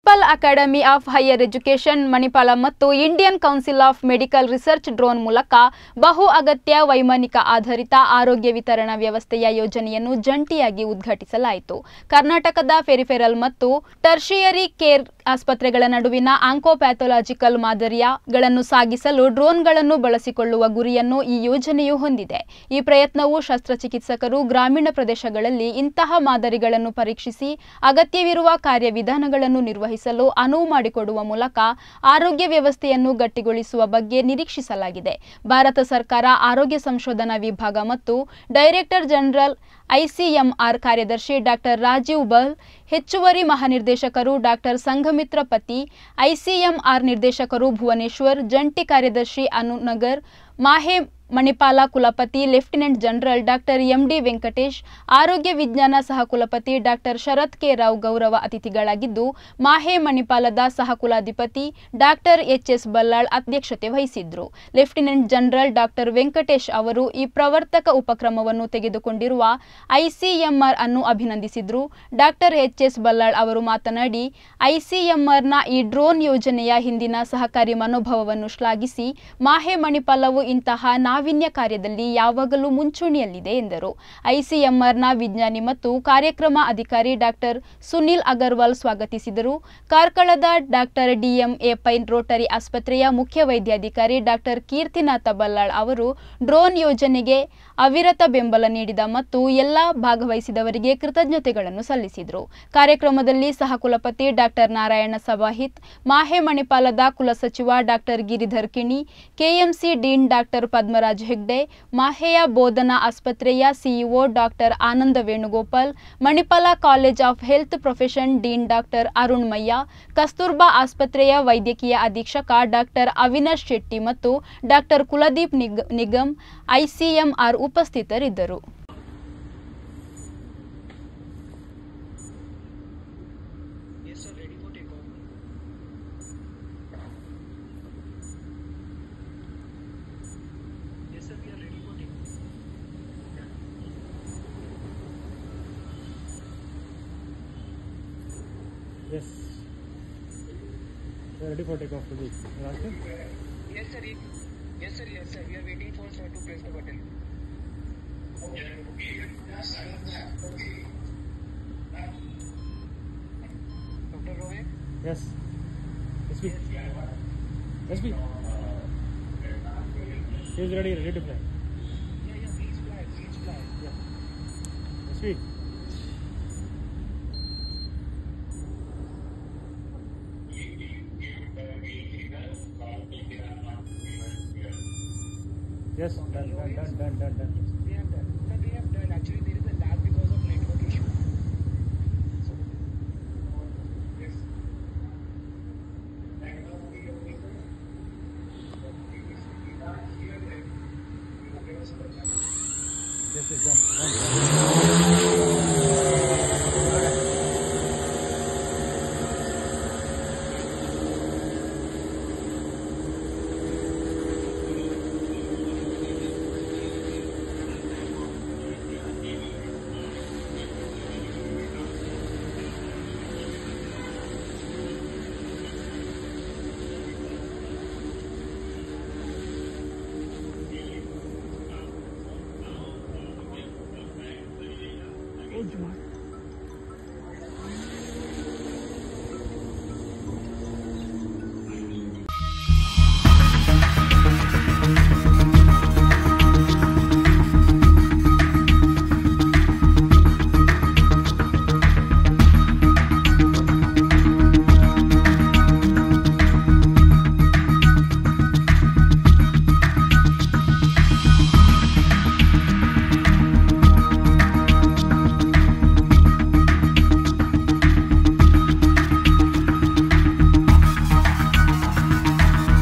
Principal academy of higher education Manipal ಮತ್ತು Indian council of medical research drone ಮೂಲಕ ಬಹು ಅಗತ್ಯ ವೈಮಾನಿಕ ಆಧಾರಿತ ಆರೋಗ್ಯ ವಿತರಣಾ ವ್ಯವಸ್ಥೆಯ ಯೋಜನೆಯನ್ನು ಜಂಟಿಯಾಗಿ ಉದ್ಘಾಟಿಸಲಾಯಿತು. ಕರ್ನಾಟಕದ ಪೆರಿಫೆರಲ್ ಮತ್ತು ಟರ್ಷಿಯರಿ ಕೇರ್ ಆಸ್ಪತ್ರೆಗಳ ನಡುವಿನ ಆಂಕೋಪ್ಯಾಥೊಲಾಜಿಕಲ್ ಮಾದರಿಗಳನ್ನು ಸಾಗಿಸಲು ಡ್ರೋನ್ಗಳನ್ನು ಬಳಸಿಕೊಳ್ಳುವ ಗುರಿಯನ್ನು ಈ ಯೋಜನೆಯು ಹೊಂದಿದೆ. ಈ ಪ್ರಯತ್ನವು ಶಸ್ತ್ರಚಿಕಿತ್ಸಕರು ಗ್ರಾಮೀಣ ಪ್ರದೇಶಗಳಲ್ಲಿ ಇಂತಹ ಮಾದರಿಗಳನ್ನು ಪರೀಕ್ಷಿಸಿ ಅಗತ್ಯವಿರುವ ಕಾರ್ಯವಿಧಾನಗಳನ್ನು ನಿರ್ವಹಿಸಲು ಅನುವು ಮಾಡಿಕೊಡುವ ಮೂಲಕ ಆರೋಗ್ಯ ವ್ಯವಸ್ಥೆಯನ್ನು ಗಟ್ಟಿಗೊಳಿಸುವ ಬಗ್ಗೆ ನಿರೀಕ್ಷಿಸಲಾಗಿದೆ. ಭಾರತ ಸರ್ಕಾರ ಆರೋಗ್ಯ ಸಂಶೋಧನಾ ವಿಭಾಗ ಮತ್ತು ಡೈರೆಕ್ಟರ್ ಜನರಲ್ ಐಸಿಎಂಆರ್ ಕಾರ್ಯದರ್ಶಿ ಡಾಕ್ಟರ್ ರಾಜೀವ್ ಬಲ್, ಹೆಚ್ಚುವರಿ ಮಹಾನಿರ್ದೇಶಕರು ಡಾಕ್ಟರ್ ಸಂಘಮಿತ್ರ ಪತಿ, ಐಸಿಎಂಆರ್ ನಿರ್ದೇಶಕರು ಭುವನೇಶ್ವರ್, ಜಂಟಿ ಕಾರ್ಯದರ್ಶಿ ಅನುನಗರ್, ಮಾಹೆ ಮಣಿಪಾಲ ಕುಲಪತಿ lieutenant general doctor MD Venkatesh, ಆರೋಗ್ಯ ವಿಜ್ಞಾನ ಸಹ ಕುಲಪತಿ ಡಾಕ್ಟರ್ ಶರತ್ ಕೆ ರಾವ್ ಗೌರವ ಅತಿಥಿಗಳಾಗಿದ್ದು, ಮಾಹೆ ಮಣಿಪಾಲದ ಸಹ ಕುಲಾಧಿಪತಿ ಡಾಕ್ಟರ್ ಎಚ್ಎಸ್ ಬಲ್ಲಾಳ್ ಅಧ್ಯಕ್ಷತೆ ವಹಿಸಿದ್ರು. ಲೆಫ್ಟಿನೆಂಟ್ ಜನರಲ್ ಡಾಕ್ಟರ್ ವೆಂಕಟೇಶ್ ಅವರು ಈ ಪ್ರವರ್ತಕ ಉಪಕ್ರಮವನ್ನು ತೆಗೆದುಕೊಂಡಿರುವ ಐಸಿಎಂಆರ್ ಅನ್ನು ಅಭಿನಂದಿಸಿದ್ರು. ಡಾಕ್ಟರ್ ಎಚ್ಎಸ್ ಬಲ್ಲಾಳ್ ಅವರು ಮಾತನಾಡಿ, ಐಸಿಎಂಆರ್ನ ಈ ಡ್ರೋನ್ ಯೋಜನೆಯ ಹಿಂದಿನ ಸಹಕಾರಿ ಮನೋಭಾವವನ್ನು ಶ್ಲಾಘಿಸಿ, ಮಾಹೆ ಮಣಿಪಾಲವು ಇಂತಹ ನಾವೀನ್ಯ ಕಾರ್ಯದಲ್ಲಿ ಯಾವಾಗಲೂ ಮುಂಚೂಣಿಯಲ್ಲಿದೆ ಎಂದರು. ಐಸಿಎಂಆರ್ನ ವಿಜ್ಞಾನಿ ಮತ್ತು ಕಾರ್ಯಕ್ರಮ ಅಧಿಕಾರಿ ಡಾಕ್ಟರ್ ಸುನಿಲ್ ಅಗರ್ವಾಲ್ ಸ್ವಾಗತಿಸಿದರು. ಕಾರ್ಕಳದ ಡಾಕ್ಟರ್ ಡಿಎಂಎ ಪೈ ರೋಟರಿ ಆಸ್ಪತ್ರೆಯ ಮುಖ್ಯ ವೈದ್ಯಾಧಿಕಾರಿ ಡಾಕ್ಟರ್ ಕೀರ್ತಿನಾಥ ಬಲ್ಲಾಳ್ ಅವರು ಡ್ರೋನ್ ಯೋಜನೆಗೆ ಅವಿರತ ಬೆಂಬಲ ನೀಡಿದ ಮತ್ತು ಎಲ್ಲ ಭಾಗವಹಿಸಿದವರಿಗೆ ಕೃತಜ್ಞತೆಗಳನ್ನು ಸಲ್ಲಿಸಿದರು. ಕಾರ್ಯಕ್ರಮದಲ್ಲಿ ಸಹ ಕುಲಪತಿ ಡಾಕ್ಟರ್ ನಾರಾಯಣ ಸಭಾಹಿತ್, ಮಾಹೆ ಮಣಿಪಾಲದ ಕುಲಸಚಿವ doctor Giridhar Kini, KMC dean doctor Padmaraj Hegde, ಮಾಹೆಯ ಬೋಧನಾ ಆಸ್ಪತ್ರೆಯ CEO doctor Ananda Venugopal, Manipal college of health profession dean doctor Arun Mayya, Kasturba ಆಸ್ಪತ್ರೆಯ ವೈದ್ಯಕೀಯ ಅಧೀಕ್ಷಕ ಡಾಕ್ಟರ್ ಅವಿನಾಶ್ ಶೆಟ್ಟಿ ಮತ್ತು ಡಾಕ್ಟರ್ ಕುಲದೀಪ್ ನಿಗಮ್, ಐಸಿಎಂಆರ್ ಉಪಸ್ಥಿತರಿದ್ದರು. Yes. We are ready for takeoff, Pradeep. Yes, sir. Yes, sir. Yes, sir. We are waiting for sir to press the button. Dr. Rohit? Yes. SP. SP. He is ready to fly. Yeah. Please fly. Please fly. Yeah. SP. Yes, done. They have done. Sir, they have done. Actually, there is a lag because of network issue. So, yes. Yes, it's done.